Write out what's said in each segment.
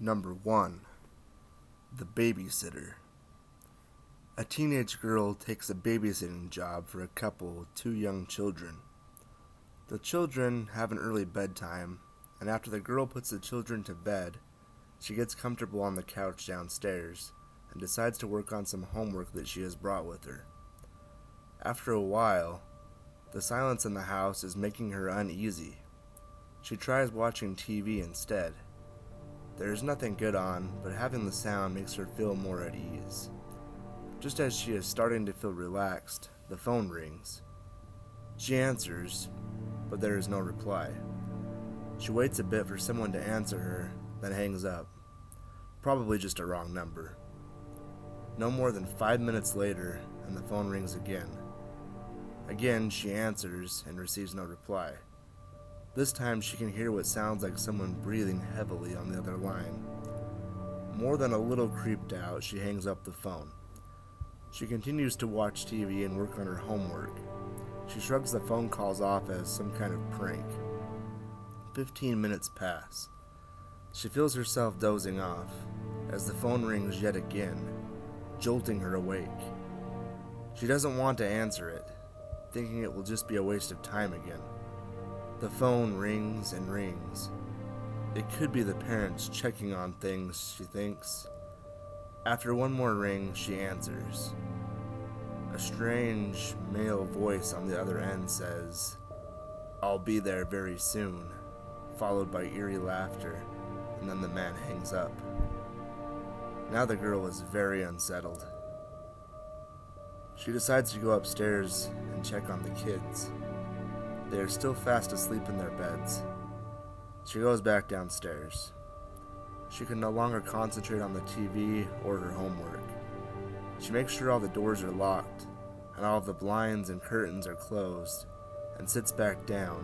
Number 1. The Babysitter. A teenage girl takes a babysitting job for a couple with 2 young children. The children have an early bedtime, and after the girl puts the children to bed, she gets comfortable on the couch downstairs and decides to work on some homework that she has brought with her. After a while, the silence in the house is making her uneasy. She tries watching TV instead. There is nothing good on, but having the sound makes her feel more at ease. Just as she is starting to feel relaxed, the phone rings. She answers, but there is no reply. She waits a bit for someone to answer her, then hangs up. Probably just a wrong number. No more than 5 minutes later, and the phone rings again. Again, she answers and receives no reply. This time she can hear what sounds like someone breathing heavily on the other line. More than a little creeped out, she hangs up the phone. She continues to watch TV and work on her homework. She shrugs the phone calls off as some kind of prank. 15 minutes pass. She feels herself dozing off as the phone rings yet again, jolting her awake. She doesn't want to answer it, thinking it will just be a waste of time again. The phone rings and rings. It could be the parents checking on things, she thinks. After one more ring, she answers. A strange male voice on the other end says, "I'll be there very soon," followed by eerie laughter, and then the man hangs up. Now the girl is very unsettled. She decides to go upstairs and check on the kids. They are still fast asleep in their beds. She goes back downstairs. She can no longer concentrate on the TV or her homework. She makes sure all the doors are locked and all of the blinds and curtains are closed, and sits back down,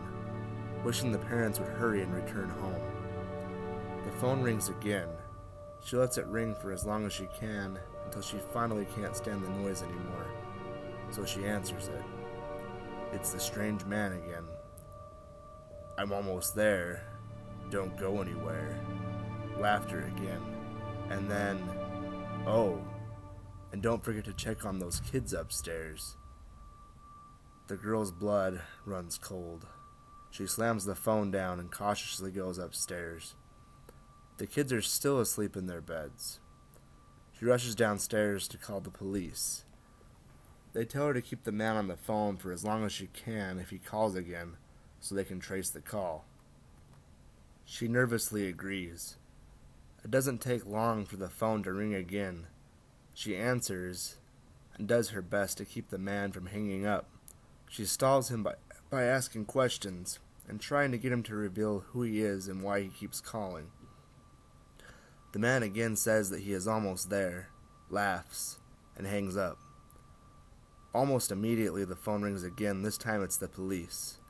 wishing the parents would hurry and return home. The phone rings again. She lets it ring for as long as she can until she finally can't stand the noise anymore, so she answers it. It's the strange man again. "I'm almost there. Don't go anywhere." Laughter again. And then, "Oh, and don't forget to check on those kids upstairs." The girl's blood runs cold. She slams the phone down and cautiously goes upstairs. The kids are still asleep in their beds. She rushes downstairs to call the police. They tell her to keep the man on the phone for as long as she can if he calls again, so they can trace the call. She nervously agrees. It doesn't take long for the phone to ring again. She answers and does her best to keep the man from hanging up. She stalls him by asking questions and trying to get him to reveal who he is and why he keeps calling. The man again says that he is almost there, laughs, and hangs up. Almost immediately the phone rings again. This time it's the police.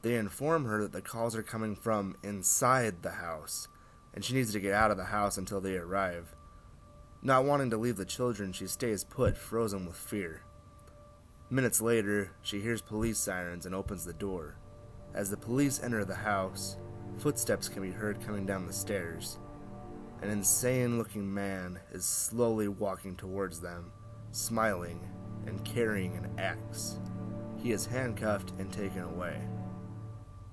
They inform her that the calls are coming from inside the house, and she needs to get out of the house until they arrive. Not wanting to leave the children, she stays put, frozen with fear. Minutes later, she hears police sirens and opens the door. As the police enter the house, footsteps can be heard coming down the stairs. An insane-looking man is slowly walking towards them, smiling and carrying an axe. He is handcuffed and taken away.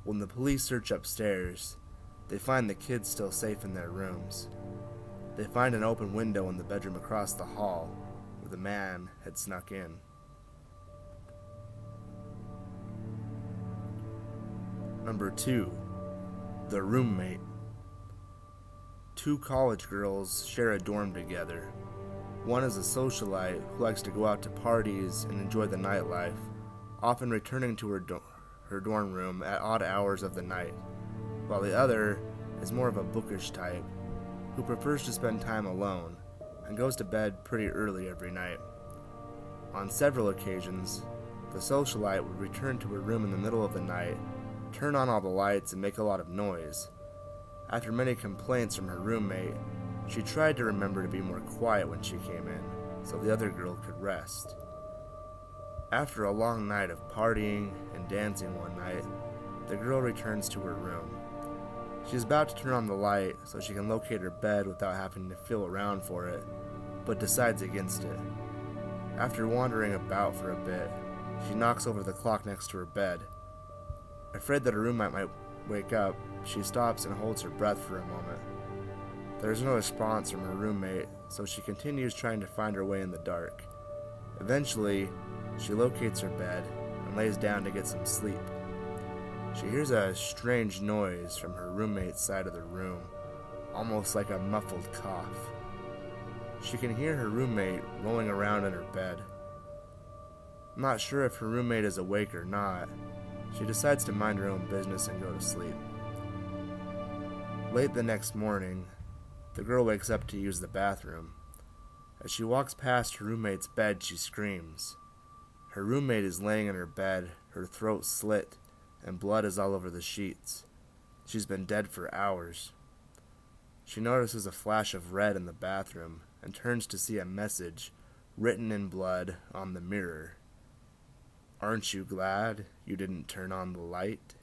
When the police search upstairs, they find the kids still safe in their rooms. They find an open window in the bedroom across the hall, where the man had snuck in. Number 2. The Roommate. 2 college girls share a dorm together. One is a socialite who likes to go out to parties and enjoy the nightlife, often returning to her dorm room at odd hours of the night, while the other is more of a bookish type who prefers to spend time alone and goes to bed pretty early every night. On several occasions, the socialite would return to her room in the middle of the night, turn on all the lights, and make a lot of noise. After many complaints from her roommate, she tried to remember to be more quiet when she came in, so the other girl could rest. After a long night of partying and dancing one night, the girl returns to her room. She's about to turn on the light so she can locate her bed without having to feel around for it, but decides against it. After wandering about for a bit, she knocks over the clock next to her bed. Afraid that her roommate might wake up, she stops and holds her breath for a moment. There is no response from her roommate, so she continues trying to find her way in the dark. Eventually, she locates her bed and lays down to get some sleep. She hears a strange noise from her roommate's side of the room, almost like a muffled cough. She can hear her roommate rolling around in her bed. Not sure if her roommate is awake or not, she decides to mind her own business and go to sleep. Late the next morning, the girl wakes up to use the bathroom. As she walks past her roommate's bed, she screams. Her roommate is laying in her bed, her throat slit, and blood is all over the sheets. She's been dead for hours. She notices a flash of red in the bathroom and turns to see a message written in blood on the mirror. Aren't you glad you didn't turn on the light?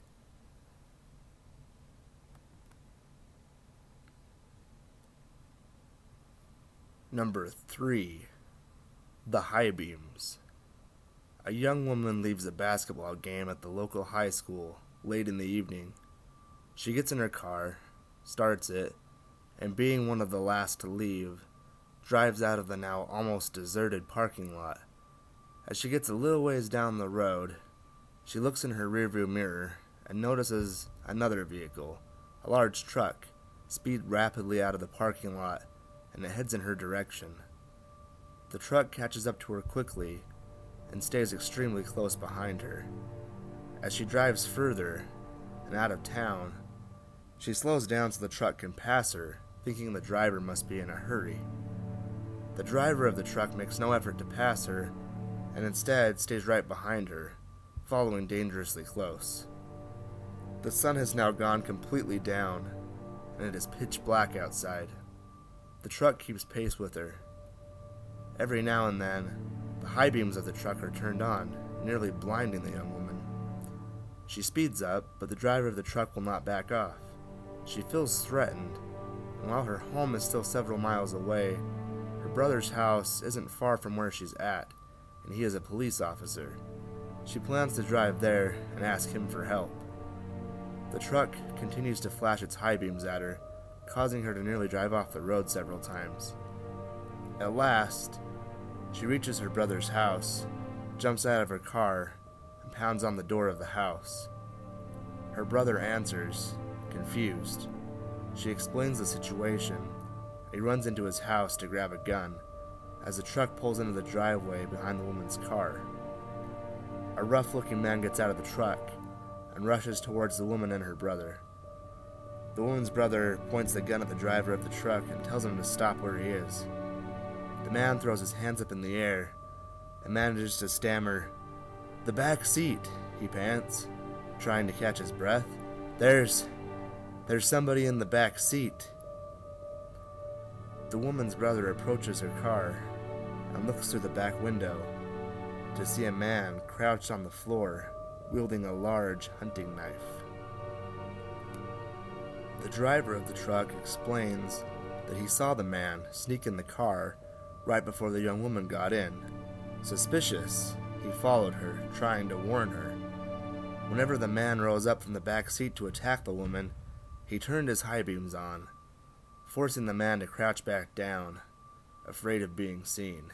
Number 3. The High Beams. A young woman leaves a basketball game at the local high school late in the evening. She gets in her car, starts it, and being one of the last to leave, drives out of the now almost deserted parking lot. As she gets a little ways down the road, she looks in her rearview mirror and notices another vehicle, a large truck, speed rapidly out of the parking lot, and it heads in her direction. The truck catches up to her quickly and stays extremely close behind her. As she drives further and out of town, she slows down so the truck can pass her, thinking the driver must be in a hurry. The driver of the truck makes no effort to pass her, and instead stays right behind her, following dangerously close. The sun has now gone completely down, and it is pitch black outside. The truck keeps pace with her. Every now and then, the high beams of the truck are turned on, nearly blinding the young woman. She speeds up, but the driver of the truck will not back off. She feels threatened, and while her home is still several miles away, her brother's house isn't far from where she's at, and he is a police officer. She plans to drive there and ask him for help. The truck continues to flash its high beams at her, causing her to nearly drive off the road several times. At last, she reaches her brother's house, jumps out of her car, and pounds on the door of the house. Her brother answers, confused. She explains the situation. He runs into his house to grab a gun, as the truck pulls into the driveway behind the woman's car. A rough-looking man gets out of the truck and rushes towards the woman and her brother. The woman's brother points the gun at the driver of the truck and tells him to stop where he is. The man throws his hands up in the air and manages to stammer, "The back seat," he pants, trying to catch his breath. There's somebody in the back seat." The woman's brother approaches her car and looks through the back window to see a man crouched on the floor, wielding a large hunting knife. The driver of the truck explains that he saw the man sneak in the car right before the young woman got in. Suspicious, he followed her, trying to warn her. Whenever the man rose up from the back seat to attack the woman, he turned his high beams on, forcing the man to crouch back down, afraid of being seen.